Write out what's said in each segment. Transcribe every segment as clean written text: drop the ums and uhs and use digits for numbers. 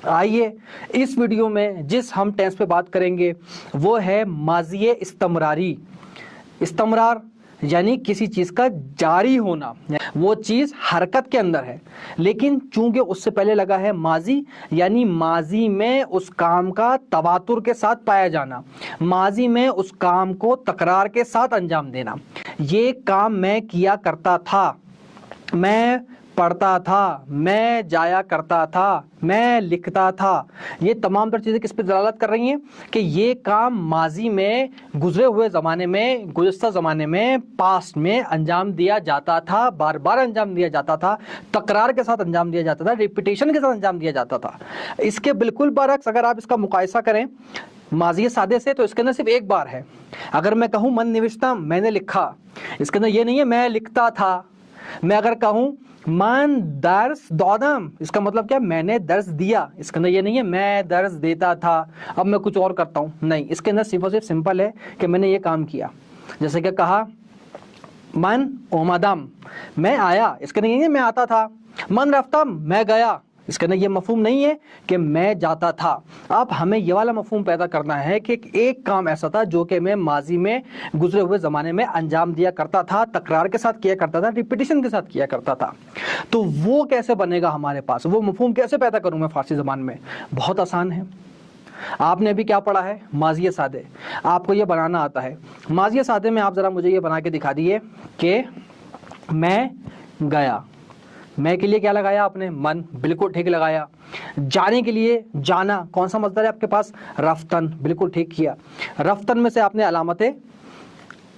آئیے اس ویڈیو میں جس ہم ٹینس پہ بات کریں گے وہ ہے ماضی استمراری۔ استمرار یعنی کسی چیز کا جاری ہونا، وہ چیز حرکت کے اندر ہے لیکن چونکہ اس سے پہلے لگا ہے ماضی، یعنی ماضی میں اس کام کا تواتر کے ساتھ پایا جانا، ماضی میں اس کام کو تکرار کے ساتھ انجام دینا۔ یہ کام میں کیا کرتا تھا، میں پڑھتا تھا، میں جایا کرتا تھا، میں لکھتا تھا، یہ تمام تر چیزیں کس پہ دلالت کر رہی ہیں کہ یہ کام ماضی میں، گزرے ہوئے زمانے میں، گزشتہ زمانے میں، پاسٹ میں انجام دیا جاتا تھا، بار بار انجام دیا جاتا تھا، تکرار کے ساتھ انجام دیا جاتا تھا، ریپیٹیشن کے ساتھ انجام دیا جاتا تھا۔ اس کے بالکل برعکس اگر آپ اس کا مقایسہ کریں ماضی سادے سے تو اس کے اندر صرف ایک بار ہے۔ اگر میں کہوں من نوشتم، میں نے لکھا، اس کے اندر یہ نہیں ہے میں لکھتا تھا۔ میں اگر کہوں من درس دادم، اس کا مطلب کیا؟ میں نے درس دیا۔ اس کے اندر یہ نہیں ہے میں درس دیتا تھا اب میں کچھ اور کرتا ہوں، نہیں، اس کے اندر صرف اور صرف سمپل ہے کہ میں نے یہ کام کیا۔ جیسے کہ کہا من اومدم، میں آیا، اس کے اندر یہ نہیں ہے میں آتا تھا۔ من رفتم، میں گیا، اس کے اندر یہ مفہوم نہیں ہے کہ میں جاتا تھا۔ اب ہمیں یہ والا مفہوم پیدا کرنا ہے کہ ایک کام ایسا تھا جو کہ میں ماضی میں، گزرے ہوئے زمانے میں انجام دیا کرتا تھا، تکرار کے ساتھ کیا کرتا تھا، ریپیٹیشن کے ساتھ کیا کرتا تھا۔ تو وہ کیسے بنے گا ہمارے پاس؟ وہ مفہوم کیسے پیدا کروں میں فارسی زبان میں؟ بہت آسان ہے۔ آپ نے ابھی کیا پڑھا ہے؟ ماضی سادے۔ آپ کو یہ بنانا آتا ہے۔ ماضی سادے میں آپ ذرا مجھے یہ بنا کے دکھا دیجیے کہ میں گیا۔ میں کے لیے کیا لگایا آپ نے؟ من، بالکل ٹھیک لگایا۔ جانے کے لیے جانا، کون سا مصدر ہے آپ کے پاس؟ رفتن، بالکل ٹھیک کیا۔ رفتن میں سے آپ نے علامت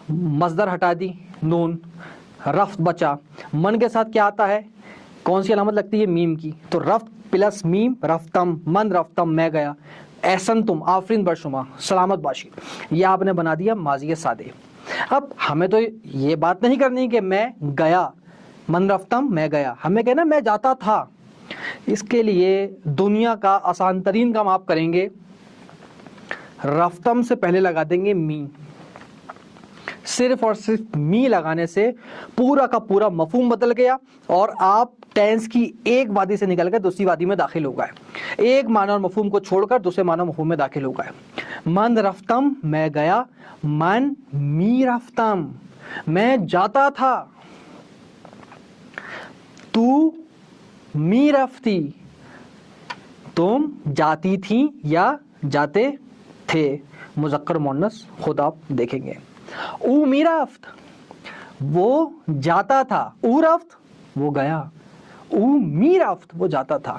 مصدر ہٹا دی، نون، رفت بچا۔ من کے ساتھ کیا آتا ہے؟ کون سی علامت لگتی ہے؟ میم کی۔ تو رفت پلس میم، رفتم، من رفتم، میں گیا۔ احسن تم، آفرین بر شما، سلامت باشی۔ یہ آپ نے بنا دیا ماضی سادے۔ اب ہمیں تو یہ بات نہیں کرنی کہ میں گیا، من رفتم، میں گیا، ہمیں کہنا میں جاتا تھا۔ اس کے لیے دنیا کا آسان ترین کام آپ کریں گے، رفتم سے پہلے لگا دیں گے می۔ صرف اور صرف می لگانے سے پورا کا پورا مفہوم بدل گیا اور آپ ٹینس کی ایک وادی سے نکل کر دوسری وادی میں داخل ہو گئے، ایک معنی اور مفہوم کو چھوڑ کر دوسرے معنی اور مفہوم میں داخل ہو گئے۔ من رفتم، میں گیا، من می رفتم، میں جاتا تھا، تو می رفتی، تم جاتی تھی یا جاتے تھے، مذکر مؤنث خود آپ دیکھیں گے۔ او می رفت، وہ جاتا تھا، او رفت، وہ گیا، او می رفت، وہ جاتا تھا۔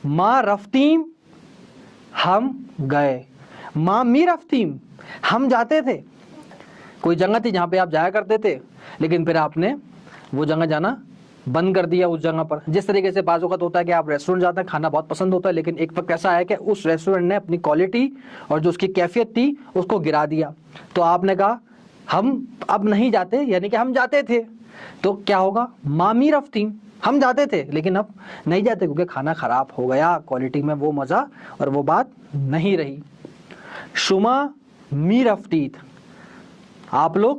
ما رفتیم، ہم گئے، ما می رفتیم، ہم جاتے تھے۔ کوئی جگہ تھی جہاں پہ آپ جایا کرتے تھے لیکن پھر آپ نے وہ جگہ جانا بند کر دیا اس جگہ پر۔ جس طریقے سے بعض اوقات ہوتا ہے کہ آپ ریسٹورنٹ جاتے ہیں، کھانا بہت پسند ہوتا ہے لیکن ایک وقت ایسا ہے کہ اس ریسٹورنٹ نے اپنی کوالٹی اور جو اس کی کیفیت تھی اس کو گرا دیا، تو آپ نے کہا ہم اب نہیں جاتے، یعنی کہ ہم جاتے تھے، تو کیا ہوگا؟ مامی رفتیم، ہم جاتے تھے لیکن اب نہیں جاتے کیونکہ کھانا خراب ہو گیا، کوالٹی میں وہ مزہ اور وہ بات نہیں رہی۔ شما می رفتید، آپ لوگ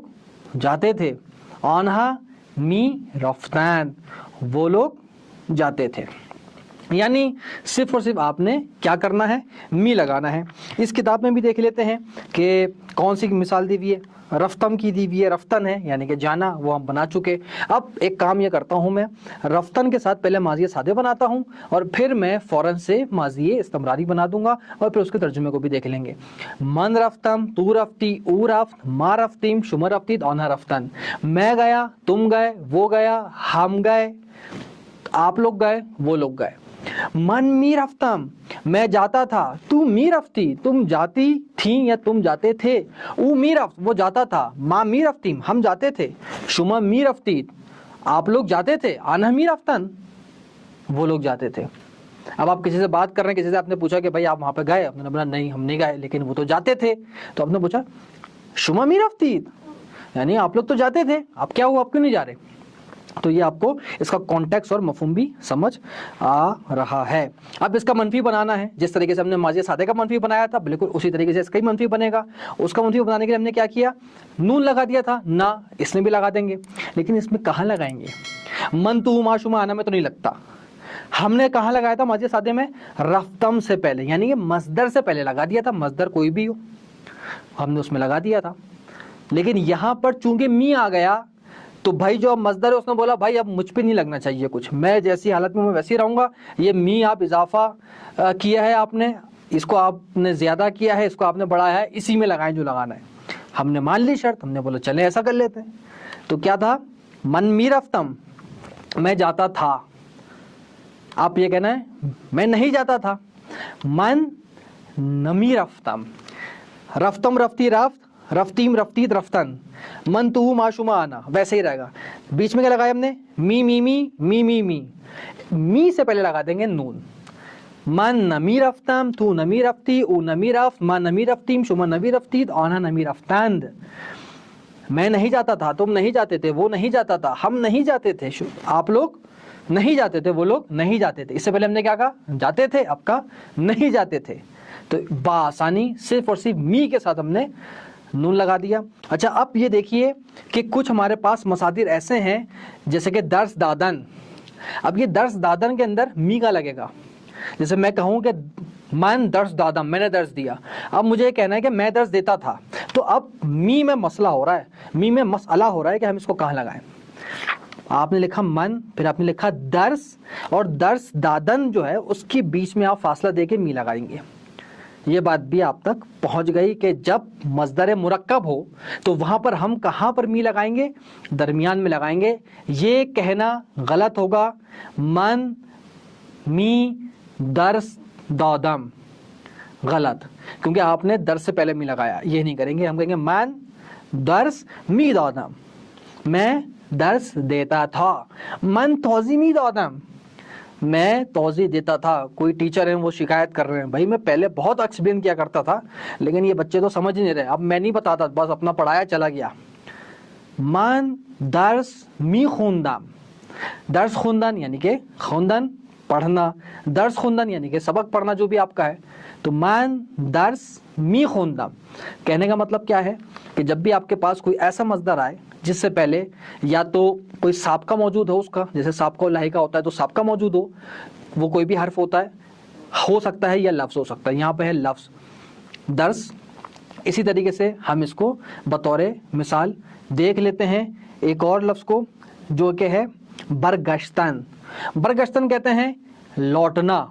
جاتے تھے، آنہا می رفتن، وہ لوگ جاتے تھے۔ یعنی صرف اور صرف آپ نے کیا کرنا ہے؟ می لگانا ہے۔ اس کتاب میں بھی دیکھ لیتے ہیں کہ کون سی مثال دی ہوئی ہے، رفتم کی دی ہوئی ہے، رفتن ہے یعنی کہ جانا، وہ ہم بنا چکے۔ اب ایک کام یہ کرتا ہوں، میں رفتن کے ساتھ پہلے ماضی سادے بناتا ہوں اور پھر میں فوراً سے ماضی استمراری بنا دوں گا اور پھر اس کے ترجمے کو بھی دیکھ لیں گے۔ من رفتم، تو رفتی، او رفت، ما رفتیم، شما رفتید، آنہا رفتن۔ میں گیا، تم گئے، وہ گیا، ہم گئے، آپ لوگ گئے، وہ لوگ گئے۔ من می رفتم، میں جاتا تھا، تو می رفتی، تم جاتی تھیں یا تم جاتے تھے، او می رفت، وہ جاتا تھا، ما می رفتیم، ہم جاتے تھے، شما می رفتید، آپ لوگ جاتے تھے، آنہا می رفتن، وہ لوگ جاتے تھے۔ اب آپ کسی سے بات کر رہے ہیں، کسی سے آپ نے پوچھا کہ بھائی آپ وہاں پہ گئے، آپ نے بولا نہیں ہم نہیں گئے لیکن وہ تو جاتے تھے، تو آپ نے پوچھا شما می رفتید، یعنی آپ لوگ تو جاتے تھے، آپ کیا ہوا، آپ کیوں نہیں جا رہے؟ تو یہ آپ کو اس کا کانٹیکس اور مفہوم بھی سمجھ آ رہا ہے۔ اب اس کا منفی بنانا ہے، جس طریقے سے ہم نے ماضی سادے کا منفی بنایا تھا بالکل اسی طریقے سے اس کا ہی منفی بنے گا۔ اس کا منفی بنانے کے لیے ہم نے کیا کیا؟ نون لگا دیا تھا، نہ اس میں بھی لگا دیں گے، لیکن اس میں کہاں لگائیں گے؟ من تو ما شما آنا میں تو نہیں لگتا، ہم نے کہاں لگایا تھا ماضی سادے میں؟ رفتم سے پہلے، یعنی کہ مصدر سے پہلے لگا دیا تھا، مصدر کوئی بھی ہو ہم نے اس میں لگا دیا تھا. لیکن یہاں پر چونکہ می آ گیا تو بھائی جو اب مصدر ہے اس نے بولا بھائی اب مجھ پہ نہیں لگنا چاہیے کچھ، میں جیسی حالت میں ویسی رہوں گا. یہ می آپ اضافہ کیا ہے آپ نے، اس کو آپ نے زیادہ کیا ہے، اس کو آپ نے بڑھایا ہے، اسی میں لگائیں جو لگانا ہے. ہم نے مان لی شرط، ہم نے بولا چلیں ایسا کر لیتے ہیں. تو کیا تھا؟ من می رفتم، میں جاتا تھا. آپ یہ کہنا ہے میں نہیں جاتا تھا. من نمی رفتم، رفتم رفتی رفت، رفتیم رفتید رفتن، من تو معشوما آنا، ویسے ہی رہے گا. بیچ میں کیا لگایا ہم نے؟ می می می می می می، می سے پہلے لگا دیں گے نون. من نمی رفتم، تو نمی رفتی، او نمی رفت، ما نمی رفتیم، شما نمی رفتید، آنها نمی رفتند. میں نہیں جاتا تھا، تم نہیں جاتے تھے، وہ نہیں جاتا تھا، ہم نہیں جاتے تھے، آپ لوگ نہیں جاتے تھے، وہ لوگ نہیں جاتے تھے. اس سے پہلے ہم نے کیا کہا؟ جاتے تھے، اب کا نہیں جاتے تھے. تو بآسانی صرف اور صرف می کے ساتھ ہم نے نون لگا دیا. اچھا اب یہ دیکھیے کہ کچھ ہمارے پاس مصادر ایسے ہیں جیسے کہ درس دادن. اب یہ درس دادن کے اندر می کا لگے گا. جیسے میں کہوں کہ من درس دادم، میں نے درس دیا. اب مجھے یہ کہنا ہے کہ میں درس دیتا تھا، تو اب می میں مسئلہ ہو رہا ہے، می میں مسئلہ ہو رہا ہے کہ ہم اس کو کہاں لگائیں. آپ نے لکھا من، پھر آپ نے لکھا درس، اور درس دادن جو ہے اس کی بیچ میں آپ فاصلہ دے کے می لگائیں گے. یہ بات بھی آپ تک پہنچ گئی کہ جب مصدر مرکب ہو تو وہاں پر ہم کہاں پر می لگائیں گے؟ درمیان میں لگائیں گے. یہ کہنا غلط ہوگا من می درس دادم، غلط، کیونکہ آپ نے درس سے پہلے می لگایا. یہ نہیں کریں گے، ہم کہیں گے من درس می دادم، میں درس دیتا تھا. من توضیح می دادم، میں توضیح دیتا تھا. کوئی ٹیچر ہیں وہ شکایت کر رہے ہیں بھائی میں پہلے بہت ایکسپلین کیا کرتا تھا لیکن یہ بچے تو سمجھ نہیں رہے، اب میں نہیں بتاتا، بس اپنا پڑھایا چلا گیا. من درس می خوندم، درس خوندن یعنی کہ خوندن پڑھنا، درس خوندن یعنی کہ سبق پڑھنا جو بھی آپ کا ہے. تو من درس می خوندم کہنے کا مطلب کیا ہے کہ جب بھی آپ کے پاس کوئی ایسا مصدر آئے جس سے پہلے یا تو کوئی سابقہ موجود ہو اس کا، جیسے سابقہ لاحقہ ہوتا ہے تو سابقہ موجود ہو، وہ کوئی بھی حرف ہوتا ہے، ہو سکتا ہے یا لفظ ہو سکتا ہے. یہاں پہ ہے لفظ درس. اسی طریقے سے ہم اس کو بطور مثال دیکھ لیتے ہیں ایک اور لفظ کو جو کہ ہے برگشتن. برگشتن کہتے ہیں لوٹنا،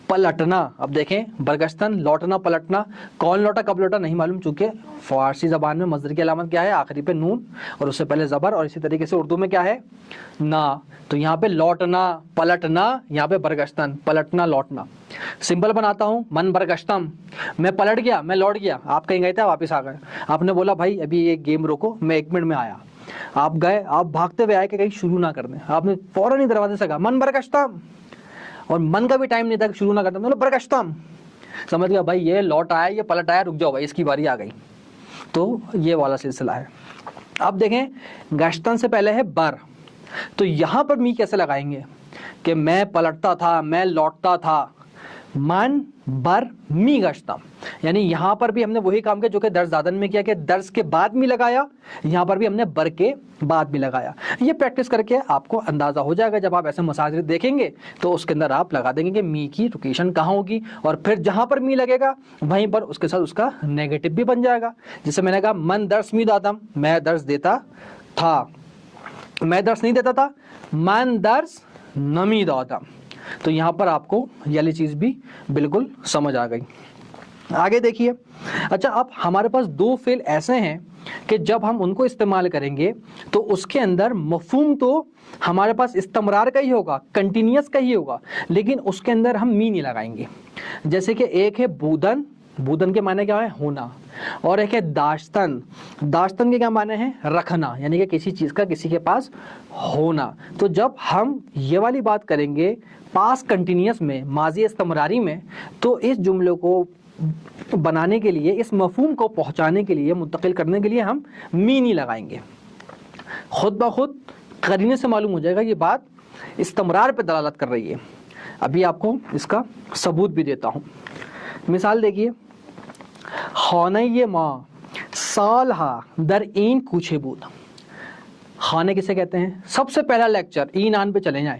پلٹنا. اب دیکھیں برگشتن، لوٹنا، پلٹنا. کون لوٹا کب لوٹا نہیں معلوم، چونکہ فارسی زبان میں مصدر کی علامت کیا ہے؟ آخری پہ نون اور اس سے پہلے زبر، اور اسی طریقے سے اردو میں کیا ہے؟ نا. تو یہاں پہ لوٹنا پلٹنا، یہاں پہ برگشتن پلٹنا لوٹنا. سمپل بناتا ہوں، من برگشتم، میں پلٹ گیا، میں لوٹ گیا. آپ کہیں گئے تھے واپس آ گئے، آپ نے بولا بھائی ابھی یہ گیم روکو میں 1 منٹ میں آیا. آپ گئے، آپ بھاگتے ہوئے آئے کہ کہیں شروع نہ کر دیں، آپ نے فوراً ہی دروازے سے کہا من برگشتم، اور من کا بھی ٹائم نہیں تھا کہ شروع نہ کرتا، مطلب برگشتم. سمجھ گیا بھائی یہ لوٹ آیا، یہ پلٹ آیا، رک جاؤ بھائی اس کی باری آ گئی. تو یہ والا سلسلہ ہے. اب دیکھیں گشتن سے پہلے ہے بر، تو یہاں پر می کیسے لگائیں گے کہ میں پلٹتا تھا، میں لوٹتا تھا. من بر می گشتم، یعنی یہاں پر بھی ہم نے وہی کام کیا جو کہ درس دادن میں کیا کہ درس کے بعد می لگایا، یہاں پر بھی ہم نے بر کے بعد بھی لگایا. یہ پریکٹس کر کے آپ کو اندازہ ہو جائے گا، جب آپ ایسے مصادر دیکھیں گے تو اس کے اندر آپ لگا دیں گے کہ می کی لوکیشن کہاں ہوگی، اور پھر جہاں پر می لگے گا وہیں پر اس کے ساتھ اس کا نیگیٹو بھی بن جائے گا. جسے میں نے کہا من درس می دادم، میں درس دیتا تھا، میں درس نہیں دیتا تھا، من درس نمی دادم. تو یہاں پر آپ کو یہ والی چیز بھی بالکل سمجھ آ گئی. آگے دیکھیے. اچھا اب ہمارے پاس 2 فعل ایسے ہیں کہ جب ہم ان کو استعمال کریں گے تو اس کے اندر مفہوم تو ہمارے پاس استمرار کا ہی ہوگا، کنٹینیوس کا ہی ہوگا، لیکن اس کے اندر ہم می نہیں لگائیں گے. جیسے کہ ایک ہے بودن، بودن کے معنی کیا ہے؟ ہونا. اور ایک ہے داشتن، داشتن کے کیا معنی ہے؟ رکھنا، یعنی کہ کسی چیز کا کسی کے پاس ہونا. تو جب ہم یہ والی بات کریں گے پاس کنٹینیوس میں، ماضی استمراری میں، تو اس جملے کو بنانے کے لیے، اس مفہوم کو پہنچانے کے لیے، منتقل کرنے کے لیے ہم می نہیں لگائیں گے. خود بخود قرینے سے معلوم ہو جائے گا یہ بات استمرار پہ دلالت کر رہی ہے. ابھی آپ کو اس کا ثبوت بھی دیتا ہوں. مثال دیکھیے، خانه ما سالها در این کوچه بود. خانے کسے کہتے ہیں؟ سب سے پہلا لیکچر این آن پہ چلے جائیں،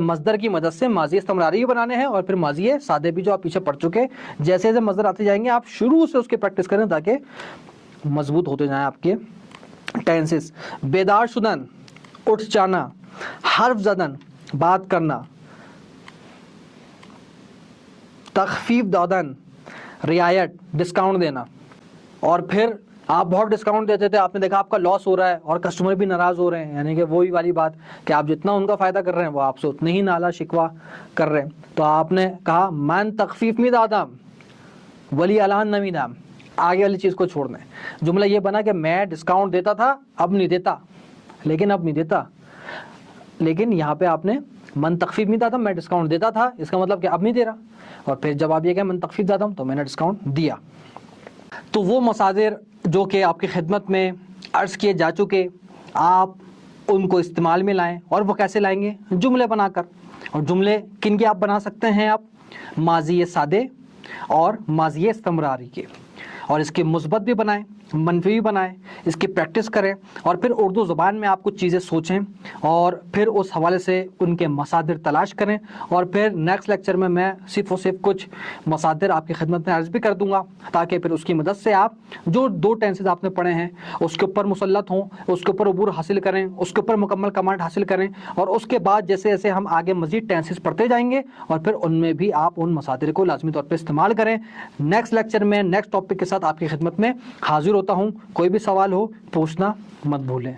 مصدر کی مدد سے ماضی استمراری بھی بنانے ہیں اور پھر ماضی سادے بھی جو آپ پیچھے پڑھ چکے. جیسے جیسے مصدر آتے جائیں گے آپ شروع سے اس کی پریکٹس کریں تاکہ مضبوط ہوتے جائیں آپ کے ٹینسز. بیدار شدن اٹھ جانا, حرف زدن بات کرنا, تخفیف دادن رعایت ڈسکاؤنٹ دینا. اور پھر آپ بہت ڈسکاؤنٹ دیتے تھے, آپ نے دیکھا آپ کا لاس ہو رہا ہے اور کسٹمر بھی ناراض ہو رہے ہیں, یعنی کہ وہی والی بات کہ آپ جتنا ان کا فائدہ کر رہے ہیں وہ آپ سے اتنے ہی نالا شکوہ کر رہے ہیں. تو آپ نے کہا من تخفیف می دادا ولی الان نمینا, آگے والی چیز کو چھوڑ دیں. جملہ یہ بنا کہ میں ڈسکاؤنٹ دیتا تھا اب نہیں دیتا, لیکن یہاں پہ آپ نے من تخفیف می دادا میں ڈسکاؤنٹ دیتا تھا, اس کا مطلب کہ اب نہیں دے رہا. اور پھر جب آپ یہ کہ من تخفیف دادا ہوں تو میں نے ڈسکاؤنٹ دیا. تو وہ مصادر جو کہ آپ کی خدمت میں عرض کیے جا چکے, آپ ان کو استعمال میں لائیں. اور وہ کیسے لائیں گے؟ جملے بنا کر. اور جملے کن کے آپ بنا سکتے ہیں؟ آپ ماضی سادے اور ماضی استمراری کے. اور اس کے مثبت بھی بنائیں, منفی بھی بنائیں, اس کی پریکٹس کریں. اور پھر اردو زبان میں آپ کچھ چیزیں سوچیں اور پھر اس حوالے سے ان کے مصادر تلاش کریں. اور پھر نیکسٹ لیکچر میں صرف اور صرف کچھ مصادر آپ کی خدمت میں عرض بھی کر دوں گا, تاکہ پھر اس کی مدد سے آپ جو 2 ٹینسز آپ نے پڑھے ہیں اس کے اوپر مسلط ہوں, اس کے اوپر عبور حاصل کریں, اس کے اوپر مکمل کمانڈ حاصل کریں. اور اس کے بعد جیسے جیسے ہم آگے مزید ٹینسز پڑھتے جائیں گے اور پھر ان میں بھی آپ ان مصادر کو لازمی طور پہ استعمال کریں. نیکسٹ لیکچر میں نیکسٹ ٹاپک کے ساتھ آپ کی خدمت میں حاضر ہوتا ہوں. کوئی بھی سوال ہو پوچھنا مت بھولیں.